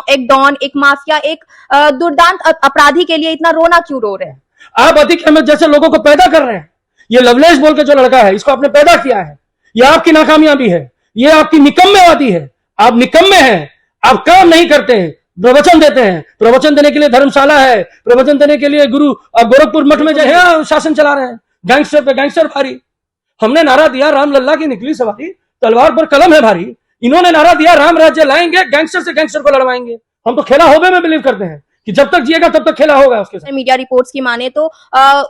एक डॉन, एक माफिया, एक दुर्दांत अपराधी के लिए इतना रोना क्यों रो रहे हैं? आप अतीक अहमद जैसे लोगों को पैदा कर रहे हैं। ये लवलेश बोल के जो लड़का है, इसको आपने पैदा किया है। ये आपकी नाकामयाबी है, ये आपकी निकम्मेवादी है। आप निकम्मे हैं, आप काम नहीं करते हैं, प्रवचन देते हैं। प्रवचन देने के लिए धर्मशाला है, प्रवचन देने के लिए गुरु गोरखपुर मठ में जो है शासन चला रहे हैं। गैंगस्टर पे गैंगस्टर भारी। हमने नारा दिया राम लल्ला की निकली सवारी, तलवार पर कलम है भारी। इन्होंने नारा दिया राम राज्य लाएंगे, गैंगस्टर से गैंगस्टर को लड़वाएंगे। हम तो खेला होगा में बिलीव करते हैं कि जब तक जिएगा तब तक खेला होगा उसके साथ। मीडिया रिपोर्ट्स की माने तो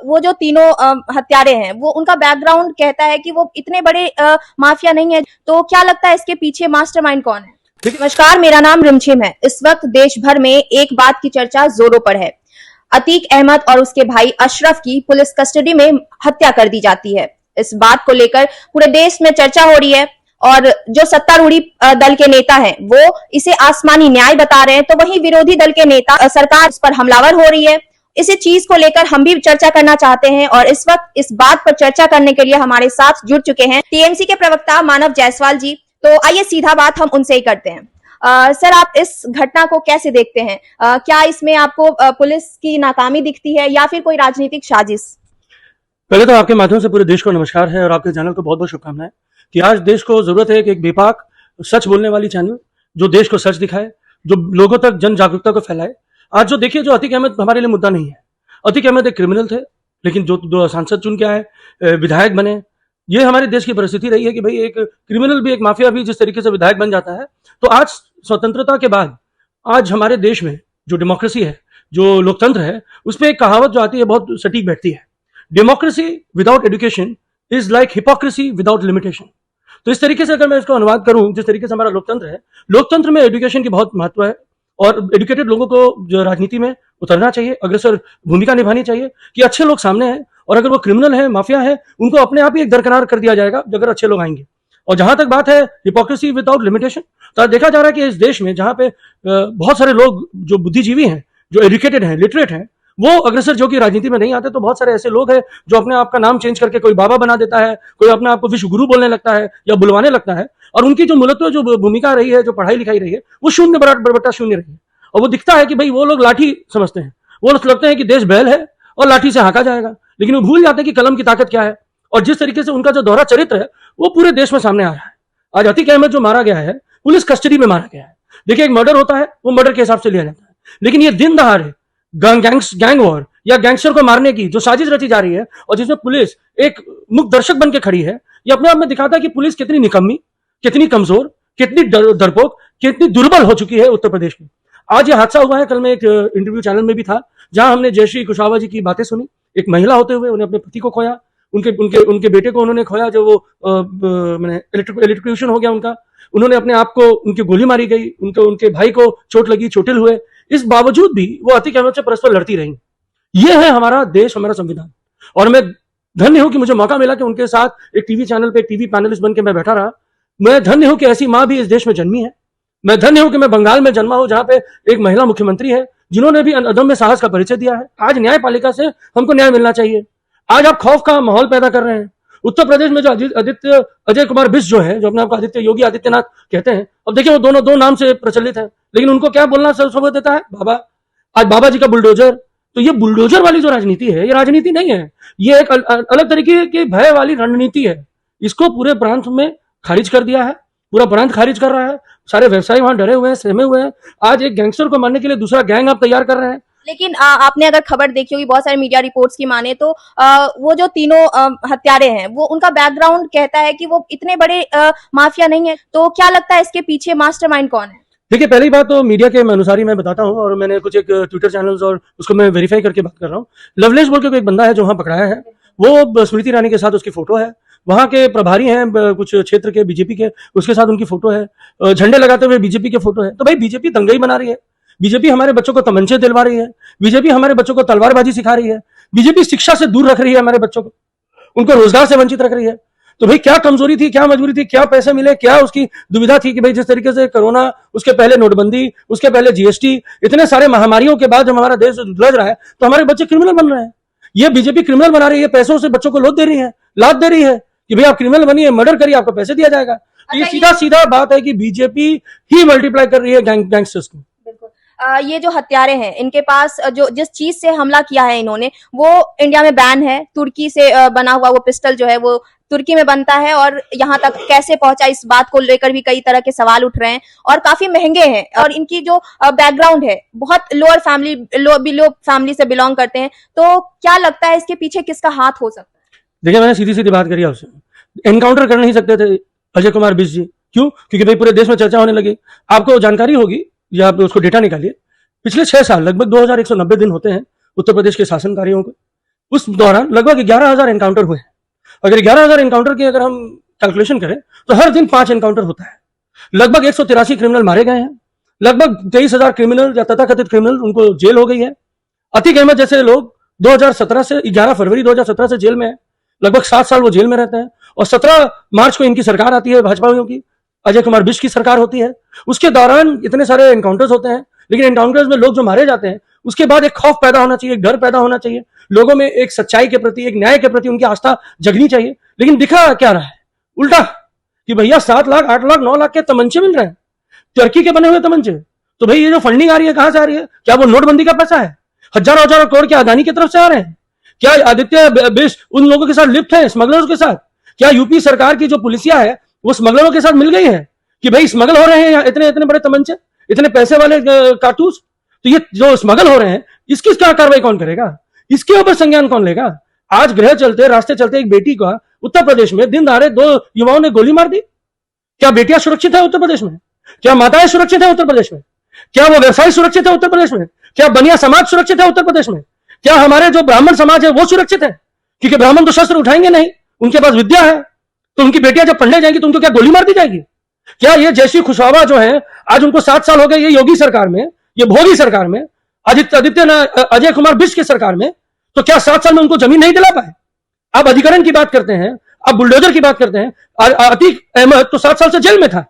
वो जो तीनों हत्यारे हैं, वो उनका बैकग्राउंड कहता है कि वो इतने बड़े माफिया नहीं है। तो क्या लगता है इसके पीछे मास्टरमाइंड कौन है? नमस्कार, मेरा नाम रिमझिम है। इस वक्त देश भर में एक बात की चर्चा जोरों पर है। अतीक अहमद और उसके भाई अशरफ की पुलिस कस्टडी में हत्या कर दी जाती है। इस बात को लेकर पूरे देश में चर्चा हो रही है और जो सत्तारूढ़ी दल के नेता हैं वो इसे आसमानी न्याय बता रहे हैं, तो वहीं विरोधी दल के नेता सरकार इस पर हमलावर हो रही है। इसी चीज को लेकर हम भी चर्चा करना चाहते हैं और इस वक्त इस बात पर चर्चा करने के लिए हमारे साथ जुड़ चुके हैं टीएमसी के प्रवक्ता मानव जायसवाल जी। तो आइए सीधा बात हम उनसे ही करते हैं। सर, आप इस घटना को कैसे देखते हैं? क्या इसमें आपको पुलिस की नाकामी दिखती है या फिर कोई राजनीतिक साजिश? पहले तो आपके माध्यम से पूरे देश को नमस्कार है और आपके चैनल को बहुत बहुत शुभकामनाएं कि आज देश को जरूरत है कि एक बेपाक सच बोलने वाली चैनल जो देश को सच दिखाए, जो लोगों तक जन जागरूकता को फैलाए। आज जो देखिए, जो अतीक अहमद हमारे लिए मुद्दा नहीं है। अतीक अहमद एक क्रिमिनल थे, लेकिन जो दो सांसद चुन के आए, विधायक बने। ये हमारे देश की परिस्थिति रही है कि भाई एक क्रिमिनल भी, एक माफिया भी जिस तरीके से विधायक बन जाता है। तो आज स्वतंत्रता के बाद आज हमारे देश में जो डेमोक्रेसी है, जो लोकतंत्र है, उसमें एक कहावत जो आती है बहुत सटीक बैठती है। Democracy without education is like hypocrisy without limitation. तो इस तरीके से अगर मैं इसको अनुवाद करूं, जिस तरीके से हमारा लोकतंत्र है, लोकतंत्र में एजुकेशन की बहुत महत्व है और एजुकेटेड लोगों को जो राजनीति में उतरना चाहिए, अग्रसर भूमिका निभानी चाहिए कि अच्छे लोग सामने हैं और अगर वो क्रिमिनल है, माफिया है, उनको अपने आप ही एक दरकिनार कर दिया जाएगा अगर अच्छे लोग आएंगे। और जहां तक बात है हिपोक्रेसी विदाउट लिमिटेशन, तो देखा जा रहा है कि इस देश में जहां पे बहुत सारे लोग जो बुद्धिजीवी हैं, जो एजुकेटेड हैं, लिटरेट हैं, वो अग्रसर जो कि राजनीति में नहीं आते, तो बहुत सारे ऐसे लोग हैं जो अपने आप का नाम चेंज करके कोई बाबा बना देता है, कोई अपने आप को विश्व गुरु बोलने लगता है या बुलवाने लगता है। और उनकी जो मूलतः जो भूमिका रही है, जो पढ़ाई लिखाई रही है, वो शून्य बराबर शून्य रही है। और वो दिखता है कि भाई वो लोग लाठी समझते हैं, वो लोग लगते हैं कि देश बैल है और लाठी से हाँका जाएगा, लेकिन वो भूल जाते हैं कि कलम की ताकत क्या है। और जिस तरीके से उनका जो दोहरा चरित्र है वो पूरे देश में सामने आ रहा है। आज अतीक अहमद जो मारा गया है, पुलिस कस्टडी में मारा गया है। देखिए, एक मर्डर होता है, वो मर्डर के हिसाब से लिया जाता है, लेकिन ये दिन दहाड़े गैंग वॉर या गैंगस्टर को मारने की जो साजिश रची जा रही है और जिसमें पुलिस एक मुक्त दर्शक बन के खड़ी है, ये अपने आप में दिखाता है कि पुलिस कितनी निकम्मी, कितनी कमजोर, कितनी डरपोक, कितनी दुर्बल हो चुकी है उत्तर प्रदेश में। आज ये हादसा हुआ है। कल मैं एक इंटरव्यू चैनल में भी था जहां हमने जयश्री कुशवाहा जी की बातें सुनी। एक महिला होते हुए उन्हें अपने पति को खोया, उनके बेटे को उन्होंने खोया, जो वो मैंने इलेक्ट्रिक्यूशन हो गया उनका। उन्होंने अपने आप को, उनकी गोली मारी गई, उनके भाई को चोट लगी, चोटिल हुए। इस बावजूद भी वो अतीक अहमद से परस्पर लड़ती रही। ये है हमारा देश, हमारा संविधान। और मैं धन्य हूं कि मुझे मौका मिला कि उनके साथ एक टीवी चैनल पे एक टीवी पैनलिस्ट बन के मैं बैठा रहा। मैं धन्य हूं कि ऐसी मां भी इस देश में जन्मी है। मैं धन्य हूं कि मैं बंगाल में जन्मा हूं, जहां पे एक महिला मुख्यमंत्री है जिन्होंने भी अदम्य साहस का परिचय दिया है। आज न्यायपालिका से हमको न्याय मिलना चाहिए। आज आप खौफ का माहौल पैदा कर रहे हैं। उत्तर प्रदेश में जो अजय कुमार बिष्ट जो है, जो अपने आपको योगी आदित्यनाथ कहते हैं, अब देखिए वो दोनों दो नाम से प्रचलित है, लेकिन उनको क्या बोलना सबक देता है? बाबा। आज बाबा जी का बुलडोजर। तो ये बुलडोजर वाली जो राजनीति है, ये राजनीति नहीं है, ये एक अलग तरीके की भय वाली रणनीति है। इसको पूरे प्रांत में खारिज कर दिया है, पूरा प्रांत खारिज कर रहा है। सारे व्यवसायी वहां डरे हुए हैं, सहमे हुए हैं। आज एक गैंगस्टर को मारने के लिए दूसरा गैंग आप तैयार कर रहे हैं। लेकिन आपने अगर खबर देखी होगी, बहुत सारे मीडिया रिपोर्ट्स की माने तो वो जो तीनों हत्यारे हैं, वो उनका बैकग्राउंड कहता है कि वो इतने बड़े माफिया नहीं है। तो क्या लगता है इसके पीछे मास्टरमाइंड कौन है? देखिए, पहली बात तो मीडिया के अनुसार ही मैं बताता हूं और मैंने कुछ एक ट्विटर चैनल्स और उसको मैं वेरीफाई करके बात कर रहा हूं। लवलेश बोल के एक बंदा है जो वहां पकड़ाया है, वो स्मृति ईरानी के साथ उसकी फोटो है। वहां के प्रभारी हैं कुछ क्षेत्र के बीजेपी के, उसके साथ उनकी फोटो है। झंडे लगाते हुए बीजेपी के फोटो है। तो भाई बीजेपी दंगई बना रही है, बीजेपी हमारे बच्चों को तमंचे दिलवा रही है, बीजेपी हमारे बच्चों को तलवारबाजी सिखा रही है, बीजेपी शिक्षा से दूर रख रही है हमारे बच्चों को, उनको रोजगार से वंचित रख रही है। तो भाई क्या कमजोरी थी, क्या मजबूरी थी, क्या पैसे मिले, क्या उसकी दुविधा थी कि भाई जिस तरीके से कोरोना, उसके पहले नोटबंदी, उसके पहले जीएसटी, इतने सारे महामारियों के बाद जब हमारा देश उलझ रहा है तो हमारे बच्चे क्रिमिनल बन रहे हैं। ये बीजेपी क्रिमिनल बना रही है, पैसों से बच्चों को लाद दे रही है कि भाई आप क्रिमिनल बनिए, मर्डर करिए, आपको पैसे दिया जाएगा। तो ये सीधा बात है कि बीजेपी ही मल्टीप्लाई कर रही है गैंगस्टर्स को। ये जो हत्यारे हैं इनके पास जो जिस चीज से हमला किया है इन्होंने वो इंडिया में बैन है। तुर्की से बना हुआ वो पिस्टल जो है वो तुर्की में बनता है और यहाँ तक कैसे पहुंचा इस बात को लेकर भी कई तरह के सवाल उठ रहे हैं और काफी महंगे हैं और इनकी जो बैकग्राउंड है बहुत लोअर फैमिली लो फैमिली से बिलोंग करते हैं। तो क्या लगता है इसके पीछे किसका हाथ हो सकता है? देखिए, मैंने सीधी सीधी बात करी आपसे, एनकाउंटर कर नहीं सकते थे अजय कुमार बिष्ट जी। क्यों? क्योंकि भाई पूरे देश में चर्चा होने लगी। आपको जानकारी होगी या आप उसको डेटा निकालिए, पिछले 6 साल लगभग 2190 दिन होते हैं उत्तर प्रदेश के शासनकारियों को। उस दौरान लगभग 11,000 एनकाउंटर हुए। अगर 11,000 एनकाउंटर की अगर हम कैलकुलेशन करें तो हर दिन 5 एनकाउंटर होता है। लगभग 183 क्रिमिनल मारे गए हैं। लगभग 23,000 क्रिमिनल या तथाकथित क्रिमिनल उनको जेल हो गई है। अतीक अहमद जैसे लोग 2017 से 11 फरवरी 2017 से जेल में है। लगभग 7 साल वो जेल में रहते हैं और 17 मार्च को इनकी सरकार आती है, भाजपाइयों की, अजय कुमार बिष्ट की सरकार होती है। उसके दौरान इतने सारे एनकाउंटर्स होते हैं, लेकिन एनकाउंटर्स में लोग जो मारे जाते हैं उसके बाद एक खौफ पैदा होना चाहिए, एक डर पैदा होना चाहिए लोगों में, एक सच्चाई के प्रति, एक न्याय के प्रति उनकी आस्था जगनी चाहिए। लेकिन दिखा क्या रहा है? उल्टा, कि भैया 7 लाख 8 लाख 9 लाख के तमंचे मिल रहे हैं, टर्की के बने हुए तमंचे। तो भाई ये जो फंडिंग आ रही है कहां से आ रही है? क्या वो नोटबंदी का पैसा है? हजारों हजारों करोड़ के अदानी की तरफ से आ रहे हैं? क्या आदित्य बिष्ट उन लोगों के साथ लिप्त है, स्मगलर्स के साथ? क्या यूपी सरकार की जो पुलिसिया है वो स्मगलरों के साथ मिल गई है कि भाई स्मगल हो रहे हैं इतने इतने बड़े तमंचे, इतने पैसे वाले कारतूस? तो ये जो स्मगल हो रहे हैं इसकी क्या कार्रवाई कौन करेगा? इसके ऊपर संज्ञान कौन लेगा? आज गृह चलते रास्ते चलते एक बेटी का उत्तर प्रदेश में दिन दहाड़े 2 युवाओं ने गोली मार दी। क्या बेटियां सुरक्षित है उत्तर प्रदेश में? क्या माताएं सुरक्षित है उत्तर प्रदेश में? क्या वो व्यवसायी सुरक्षित है उत्तर प्रदेश में? क्या बनिया समाज सुरक्षित है उत्तर प्रदेश में? क्या हमारे जो ब्राह्मण समाज है वो सुरक्षित है? क्योंकि ब्राह्मण तो शस्त्र उठाएंगे नहीं, उनके पास विद्या है। तो उनकी बेटियां जब पढ़ने जाएंगी तो उनको क्या गोली मार दी जाएगी? क्या ये जयश्री कुशवाहा जो है, आज उनको 7 साल हो गए ये योगी सरकार में, ये भोगी सरकार में, अजय कुमार बिष्ट की सरकार में, तो क्या 7 साल में उनको जमीन नहीं दिला पाए? आप अधिकरण की बात करते हैं, आप बुलडोजर की बात करते हैं। अतीक अहमद तो 7 साल से जेल में था।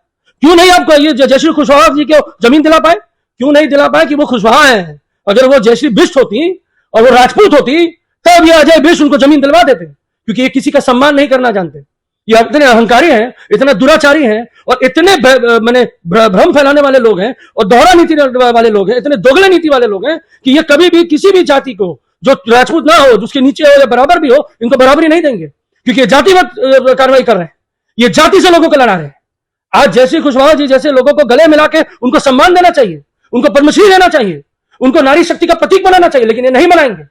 क्यों नहीं आप ये जयश्री कुशवाहा जी को जमीन दिला पाए? क्यों नहीं दिला पाए? कि वो कुशवाहा है। अगर वो जयश्री बिष्ट होती और वो राजपूत होती तब ये अजय बिष्ट उनको जमीन दिलवा देते, क्योंकि ये किसी का सम्मान नहीं करना जानते। ये इतने अहंकारी हैं, इतना दुराचारी हैं और इतने माने भ्रम फैलाने वाले लोग हैं और दोहरा नीति वाले लोग हैं, इतने दोगले नीति वाले लोग हैं कि ये कभी भी किसी भी जाति को जो राजपूत ना हो, जिसके नीचे हो या बराबर भी हो, इनको बराबरी नहीं देंगे, क्योंकि ये जातिगत कार्रवाई कर रहे हैं। ये जाति से लोगों को लड़ा रहे हैं। आज जयश्री कुशवाहा जी जैसे लोगों को गले मिला के उनको सम्मान देना चाहिए, उनको पद्मश्री देना चाहिए, उनको नारी शक्ति का प्रतीक बनाना चाहिए, लेकिन ये नहीं बनाएंगे।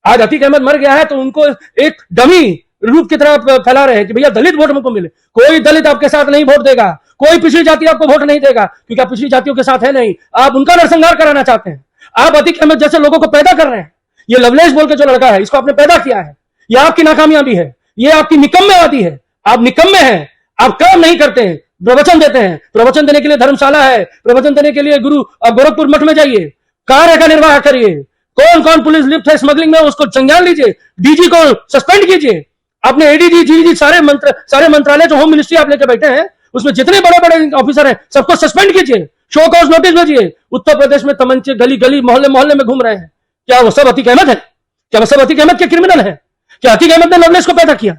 आज अतीक अहमद मर गया है तो उनको एक डमी रूप की तरह फैला रहे हैं कि भैया दलित वोट हमको मिले। कोई दलित आपके साथ नहीं वोट देगा, कोई पिछड़ी जाति आपको वोट नहीं देगा, क्योंकि आप पिछड़ी जातियों के साथ है नहीं। आप उनका नरसंहार कराना चाहते हैं। आप अतीक अहमद जैसे लोगों को पैदा कर रहे हैं। ये लवलेश बोल के जो लड़का है, इसको आपने पैदा किया है। ये आपकी नाकामयाबी है, ये आपकी निकम्मेवादी है। आप निकम्मे हैं, आप काम नहीं करते हैं, प्रवचन देते हैं। प्रवचन देने के लिए धर्मशाला है, प्रवचन देने के लिए गुरु गोरखपुर मठ में जाइए, कार्य का निर्वाह करिए। कौन कौन पुलिस लिप्त है स्मगलिंग में उसको संज्ञान लीजिए, डीजी को सस्पेंड कीजिए। आपने एडीजी जीजी सारे मंत्रालय जो होम मिनिस्ट्री आप लेके बैठे हैं उसमें जितने बड़े बड़े ऑफिसर हैं सबको सस्पेंड कीजिए, शो कॉज नोटिस भेजिए। उत्तर प्रदेश में तमंचे गली गली मोहल्ले मोहल्ले में घूम रहे हैं। क्या वो सब अतीक अहमद है? क्या वो सब अतीक अहमद के क्रिमिनल है? क्या अतीक अहमद ने लवलेश को पैदा किया?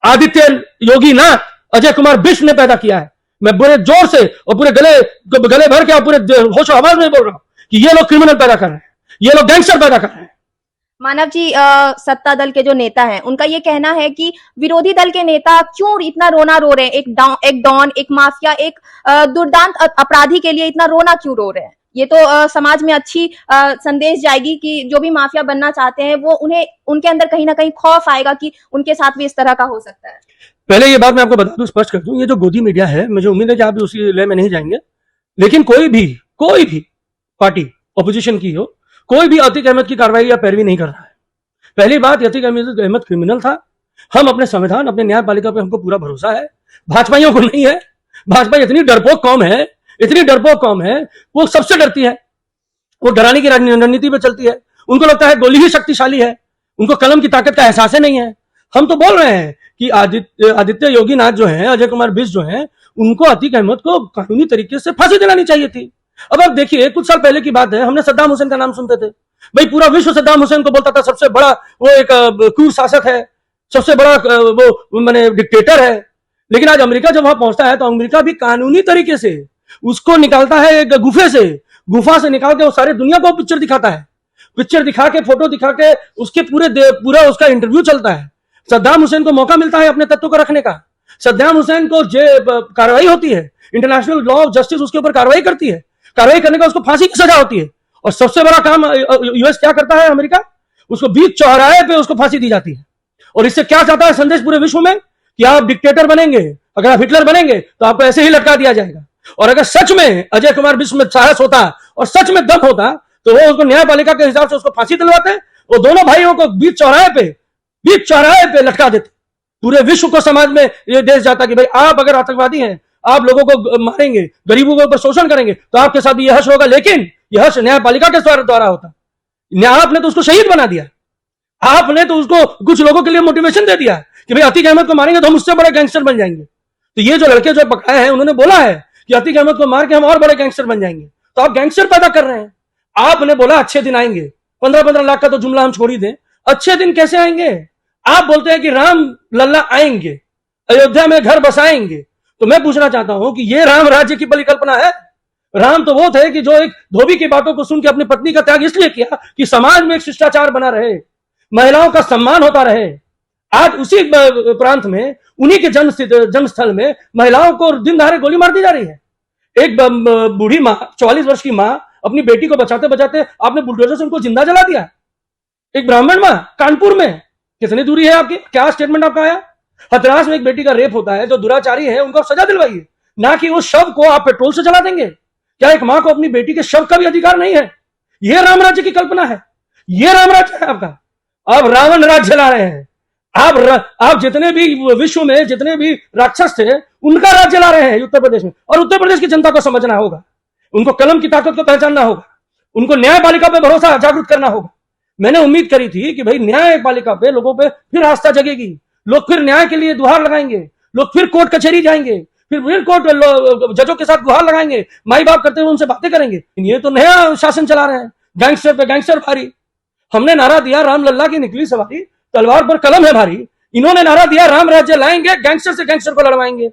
आदित्य योगी ना अजय कुमार बिष्ट ने पैदा किया है। मैं पूरे जोर से और पूरे गले भर के और पूरे होश आवाज में बोल रहा हूं कि ये लोग क्रिमिनल पैदा कर रहे हैं, ये लोग गैंगस्टर पैदा कर रहे हैं। मानव जी, सत्ता दल के जो नेता हैं उनका ये कहना है कि विरोधी दल के नेता क्यों इतना रोना रो रहे हैं, एक डॉन, एक माफिया, एक दुर्दांत अपराधी के लिए इतना रोना क्यों रो रहे हैं? ये तो समाज में अच्छी संदेश जाएगी कि जो भी माफिया बनना चाहते हैं वो उन्हें उनके अंदर कहीं ना कहीं खौफ आएगा कि उनके साथ भी इस तरह का हो सकता है। पहले ये बात मैं आपको बता दूं, स्पष्ट कर दूं, ये जो गोदी मीडिया है, मुझे उम्मीद है कि आप भी उसी लय में नहीं जाएंगे, लेकिन कोई भी पार्टी ऑपोजिशन की हो, कोई भी अतीक अहमद की कार्रवाई या पैरवी नहीं कर रहा है। पहली बात, अतीक अहमद क्रिमिनल था। हम अपने संविधान, अपने न्यायपालिका पे हमको पूरा भरोसा है, भाजपाइयों को नहीं है। भाजपा इतनी डरपोक कौम है, इतनी डरपोक कौम है, वो सबसे डरती है, वो डराने की रणनीति पे चलती है। उनको लगता है गोली ही शक्तिशाली है, उनको कलम की ताकत का एहसास ही नहीं है। हम तो बोल रहे हैं कि आदित्य योगी नाथ जो है, अजय कुमार बिष्ट जो है, उनको अतीक अहमद को कानूनी तरीके से फांसी दिलानी चाहिए थी। अब आप देखिए, कुछ साल पहले की बात है, हमने सद्दाम हुसैन का नाम सुनते थे। भाई पूरा विश्व सद्दाम हुसैन को बोलता था सबसे बड़ा वो एक क्रूर शासक है, सबसे बड़ा वो माने डिक्टेटर है। लेकिन आज अमेरिका जब वहां पहुंचता है तो अमेरिका भी कानूनी तरीके से उसको निकालता है एक गुफे से, गुफा से निकाल के वो सारी दुनिया को पिक्चर दिखाता है, पिक्चर दिखा के, फोटो दिखा के, उसके पूरा उसका इंटरव्यू चलता है। सद्दाम हुसैन को मौका मिलता है अपने तत्व को रखने का, सद्दाम हुसैन को कार्रवाई होती है, इंटरनेशनल लॉ ऑफ जस्टिस उसके ऊपर कार्रवाई करती है, कार्रवाई करने का उसको फांसी की सजा होती है। और सबसे बड़ा काम यूएस क्या करता है, अमेरिका, उसको बीच चौराहे पे उसको फांसी दी जाती है। और इससे क्या चाहता है संदेश पूरे विश्व में कि आप डिक्टेटर बनेंगे, अगर आप हिटलर बनेंगे तो आपको ऐसे ही लटका दिया जाएगा। और अगर सच में अजय कुमार विश्व में साहस होता और सच में दम होता तो वो उसको न्यायपालिका के हिसाब से उसको फांसी दिलवाते, वो दोनों भाइयों को बीच चौराहे पे लटका देते। पूरे विश्व को समाज में ये देश जाता कि भाई आप अगर आतंकवादी हैं, आप लोगों को मारेंगे, गरीबों के ऊपर शोषण करेंगे, तो आपके साथ यह हर्ष होगा, लेकिन यह हर्ष न्यायपालिका के द्वारा होता। आपने तो उसको शहीद बना दिया, आपने तो उसको कुछ लोगों के लिए मोटिवेशन दे दिया कि भाई अतीक अहमद को मारेंगे तो हम उससे बड़े गैंगस्टर बन जाएंगे। तो ये जो लड़के जो पकड़ाए हैं उन्होंने बोला है कि अतीक अहमद को मार के हम और बड़े गैंगस्टर बन जाएंगे। तो आप गैंगस्टर पैदा कर रहे हैं। आपने बोला अच्छे दिन आएंगे, 15-15 लाख का तो जुमला हम छोड़ ही दें, अच्छे दिन कैसे आएंगे? आप बोलते हैं कि राम लल्ला आएंगे, अयोध्या में घर बसाएंगे। तो मैं पूछना चाहता हूं कि ये राम राज्य की परिकल्पना है? राम तो वो थे कि जो एक धोबी की बातों को सुन के अपनी पत्नी का त्याग इसलिए किया कि समाज में एक शिष्टाचार बना रहे, महिलाओं का सम्मान होता रहे। आज उसी प्रांत में, उन्हीं के जन्म स्थल में महिलाओं को दिन दहाड़े गोली मार दी जा रही है। एक बूढ़ी माँ, 44 वर्ष की माँ, अपनी बेटी को बचाते बचाते आपने बुलडोजर से उनको जिंदा जला दिया। एक ब्राह्मण माँ कानपुर में, कितनी दूरी है आपकी, क्या स्टेटमेंट आपका आया? हथरास में एक बेटी का रेप होता है, जो दुराचारी है उनको सजा दिलवाइए, ना कि वो शव को आप पेट्रोल से जला देंगे। क्या एक मां को अपनी बेटी के शव का भी अधिकार नहीं है? यह राम राज्य की कल्पना है, यह राम राज्य है आपका। आप रावण राज्य ला रहे हैं। आप जितने भी विश्व में जितने भी राक्षस थे उनका राज्य ला रहे हैं उत्तर प्रदेश में। और उत्तर प्रदेश की जनता को समझना होगा, उनको कलम की ताकत को पहचानना होगा, उनको न्यायपालिका पे भरोसा जागरूक करना होगा। मैंने उम्मीद करी थी कि भाई न्यायपालिका पे लोगों पे फिर आस्था जगेगी, लोग फिर न्याय के लिए गुहार लगाएंगे, लोग फिर कोर्ट कचहरी जाएंगे, फिर कोर्ट जजों के साथ गुहार लगाएंगे, माई बाप करते हुए उनसे बातें करेंगे। ये तो नया शासन चला रहे हैं, गैंगस्टर पे गैंगस्टर भारी। हमने नारा दिया राम लल्ला की निकली सवारी, तलवार पर कलम है भारी। इन्होंने नारा दिया राम राज्य लाएंगे, गैंगस्टर से गैंगस्टर को लड़वाएंगे।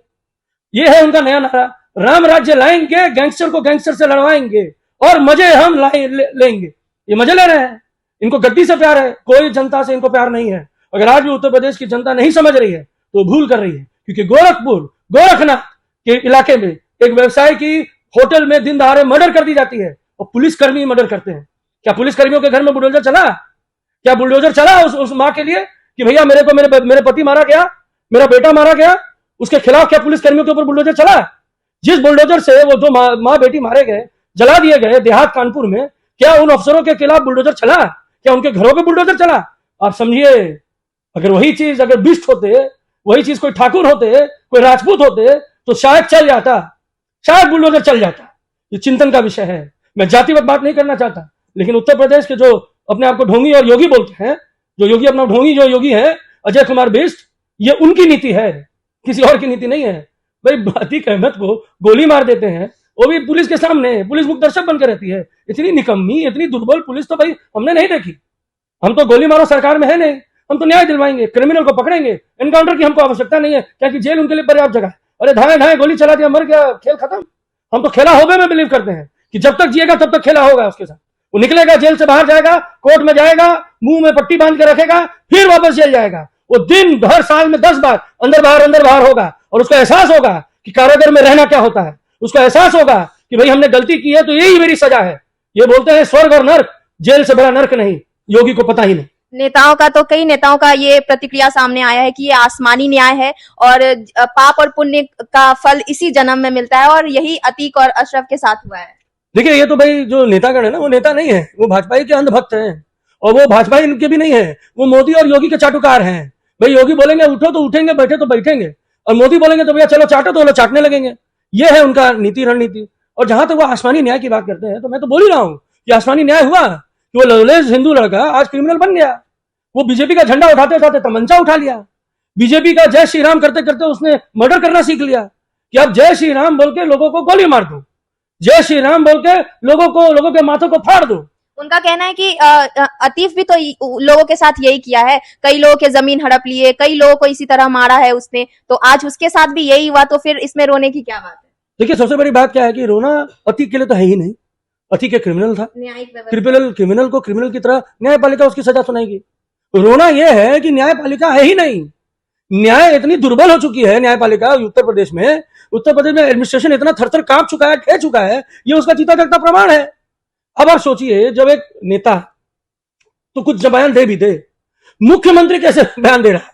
ये है उनका नया नारा, राम राज्य लाएंगे, गैंगस्टर को गैंगस्टर से लड़वाएंगे और मजे हम लेंगे। ये मजे ले रहे हैं, इनको गद्दी से प्यार है, कोई जनता से इनको प्यार नहीं है। अगर आज भी उत्तर प्रदेश की जनता नहीं समझ रही है तो भूल कर रही है, क्योंकि गोरखनाथ के इलाके में एक व्यवसाय की होटल में दिन दहाड़े मर्डर कर दी जाती है और पुलिसकर्मी मर्डर करते हैं। क्या पुलिसकर्मियों के घर में बुलडोजर चला? क्या बुलडोजर चला उस मां के लिए कि भैया मेरे पति मारा गया, मेरा बेटा मारा गया, उसके खिलाफ क्या पुलिसकर्मियों के ऊपर बुलडोजर चला? जिस बुलडोजर से वो जो माँ बेटी मारे गए, जला दिए गए देहात कानपुर में, क्या उन अफसरों के खिलाफ बुलडोजर चला? क्या उनके घरों पे बुलडोजर चला? आप समझिए, अगर वही चीज अगर बिष्ट होते, वही चीज कोई ठाकुर होते, कोई राजपूत होते तो शायद चल जाता, शायद बुलडोजर चल जाता। ये चिंतन का विषय है। मैं जातिगत बात नहीं करना चाहता, लेकिन उत्तर प्रदेश के जो अपने आप को ढोंगी और योगी बोलते हैं, जो योगी अपना ढोंगी जो योगी है अजय कुमार बिष्ट, ये उनकी नीति है, किसी और की नीति नहीं है। भाई अतीक अहमद को गोली मार देते हैं, वो भी पुलिस के सामने, पुलिस मुख दर्शक बनकर रहती है। इतनी निकम्मी, इतनी दुर्बल पुलिस तो भाई हमने नहीं देखी। हम तो गोली मारो सरकार में है नहीं, हम तो न्याय दिलवाएंगे, क्रिमिनल को पकड़ेंगे, एनकाउंटर की हमको आवश्यकता नहीं है, क्योंकि जेल उनके लिए पर्याप्त जगह है। अरे धाए गोली चला दिया, मर गया, खेल खत्म। हम तो खेला होगा में बिलीव करते हैं कि जब तक जिएगा तब तक खेला होगा उसके साथ। वो निकलेगा, जेल से बाहर जाएगा, कोर्ट में जाएगा, मुंह में पट्टी बांध के रखेगा, फिर वापस जेल जाएगा। वो दिन हर साल में 10 बार अंदर बाहर होगा और उसको एहसास होगा कि कारागार में रहना क्या होता है। उसको एहसास होगा कि भाई हमने गलती की है तो यही मेरी सजा है। ये बोलते हैं स्वर्ग और नर्क, जेल से बड़ा नर्क नहीं। योगी को पता ही नहीं। नेताओं का तो कई नेताओं का ये प्रतिक्रिया सामने आया है कि ये आसमानी न्याय है और पाप और पुण्य का फल इसी जन्म में मिलता है, और यही अतीक और अशरफ के साथ हुआ है। देखिए, ये तो भाई जो नेतागण है ना, वो नेता नहीं है, वो भाजपा के अंधभक्त हैं, और वो भाजपा इनके भी नहीं है, वो मोदी और योगी के चाटुकार हैं। भाई योगी बोलेंगे उठो तो उठेंगे, बैठे तो बैठेंगे, और मोदी बोलेंगे तो भैया चलो चाटो तो चाटने लगेंगे। ये है उनका नीति रणनीति। और जहां तक वो आसमानी न्याय की बात करते हैं, तो मैं तो बोल ही रहा हूं कि आसमानी न्याय हुआ कि वो लवलेश हिंदू लड़का आज क्रिमिनल बन गया। वो बीजेपी का झंडा उठाते उठाते तमंचा उठा लिया, बीजेपी का जय श्री राम करते करते उसने मर्डर करना सीख लिया कि अब जय श्री राम बोल के लोगों को गोली मार दो, जय श्री राम बोल के लोगों के माथों को फाड़ दो। उनका कहना है कि अतीफ भी तो लोगों के साथ यही किया है, कई लोगों के जमीन हड़प लिए, कई लोगों को इसी तरह मारा है उसने, तो आज उसके साथ भी यही हुआ, तो फिर इसमें रोने की क्या बात है? देखिए, सबसे बड़ी बात क्या है कि रोना अतीक के लिए तो है ही नहीं। अति के क्रिमिनल था, न्यायिक व्यवस्था क्रिमिनल को क्रिमिनल की तरह न्यायपालिका उसकी सजा सुनाएगी। रोना यह है कि न्यायपालिका है ही नहीं, न्याय इतनी दुर्बल हो चुकी है न्यायपालिका उत्तर प्रदेश में एडमिनिस्ट्रेशन इतना थर थर कांप चुका है, कह चुका है, ये उसका जीता जागता प्रमाण है। अब आप सोचिए, जब एक नेता तो कुछ बयान दे भी दे, मुख्यमंत्री कैसे बयान दे रहा है?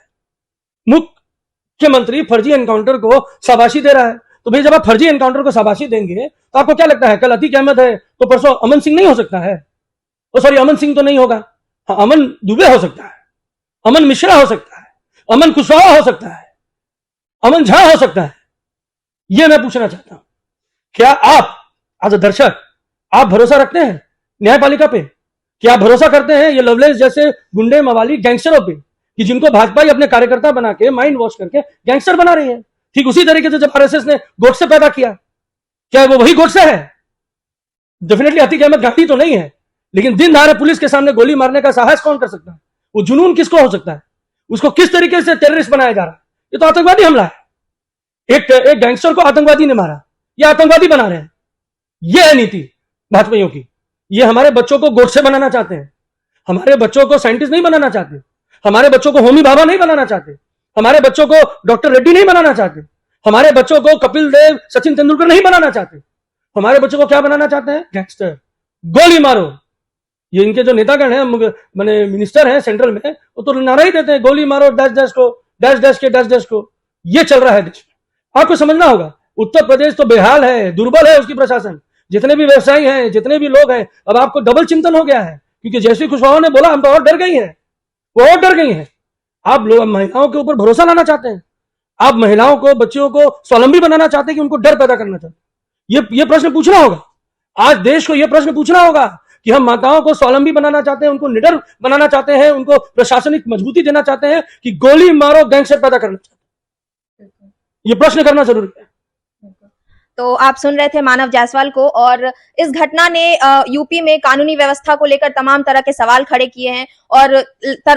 मुख्यमंत्री फर्जी एनकाउंटर को शाबाशी दे रहा है। तो भाई जब आप फर्जी एनकाउंटर को शाबाशी देंगे तो आपको क्या लगता है कल अतीक अहमद है तो परसों अमन सिंह नहीं हो सकता है? सॉरी, अमन सिंह तो नहीं होगा, हाँ, अमन दुबे हो सकता है, अमन मिश्रा हो सकता है, अमन कुशवाहा हो सकता है, अमन झा हो सकता है। यह मैं पूछना चाहता हूं, क्या आप एज अ दर्शक आप भरोसा रखते हैं न्यायपालिका पे? क्या आप भरोसा करते हैं ये लवलेस जैसे गुंडे मवाली गैंगस्टरों पे कि जिनको भाजपा ही अपने कार्यकर्ता बना के माइंड वॉश करके गैंगस्टर बना रही है? ठीक उसी तरीके से जब आरएसएस ने गोडसे पैदा किया, क्या वो वही गोडसे है? डेफिनेटली अतीक अहमद घाटी तो नहीं है, लेकिन दिन दहाड़े पुलिस के सामने गोली मारने का साहस कौन कर सकता है? वो जुनून किसको हो सकता है? उसको किस तरीके से टेररिस्ट बनाया जा रहा है? ये तो आतंकवादी हमला है। एक गैंगस्टर को आतंकवादी ने मारा, ये आतंकवादी बना रहे हैं। ये है नीति भाजपाइयों की। ये हमारे बच्चों को गोडसे बनाना चाहते हैं, हमारे बच्चों को साइंटिस्ट नहीं बनाना चाहते, हमारे बच्चों को होमी भाभा नहीं बनाना चाहते, हमारे बच्चों को डॉक्टर रेड्डी नहीं बनाना चाहते, हमारे बच्चों को कपिल देव सचिन तेंदुलकर नहीं बनाना चाहते। हमारे बच्चों को क्या बनाना चाहते हैं? गैंगस्टर। गोली मारो। ये इनके जो नेतागण हैं, माने मिनिस्टर हैं सेंट्रल में, वो तो नारा ही देते हैं गोली मारो डैश डैश को, डैश डैश के डैश डैश को। ये चल रहा है देश में। आपको समझना होगा, उत्तर प्रदेश तो बेहाल है, दुर्बल है उसकी प्रशासन। जितने भी व्यवसायी हैं, जितने भी लोग हैं, अब आपको डबल चिंतन हो गया है, क्योंकि जैसे कुशवाहा ने बोला हम तो और डर गई हैं, वो और डर गई हैं। आप लोग महिलाओं के ऊपर भरोसा लाना चाहते हैं, आप महिलाओं को, बच्चियों को स्वावलंबी बनाना चाहते हैं कि उनको डर पैदा करना चाहते हैं। ये प्रश्न पूछना होगा आज देश को, ये प्रश्न पूछना होगा कि हम माताओं को स्वावलंबी बनाना चाहते हैं, उनको निडर बनाना चाहते हैं, उनको प्रशासनिक मजबूती देना चाहते हैं कि गोली मारो गैंगस्टर पैदा करना चाहते हैं? ये प्रश्न करना जरूरी है। तो आप सुन रहे थे मानव जायसवाल को, और इस घटना ने यूपी में कानूनी व्यवस्था को लेकर तमाम तरह के सवाल खड़े किए हैं, और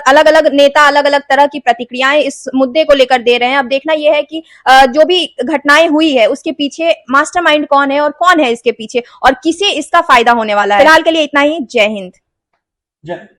अलग अलग नेता अलग अलग तरह की प्रतिक्रियाएं इस मुद्दे को लेकर दे रहे हैं। अब देखना यह है कि जो भी घटनाएं हुई है उसके पीछे मास्टरमाइंड कौन है और कौन है इसके पीछे, और किसे इसका फायदा होने वाला है। फिलहाल के लिए इतना ही। जय हिंद। जय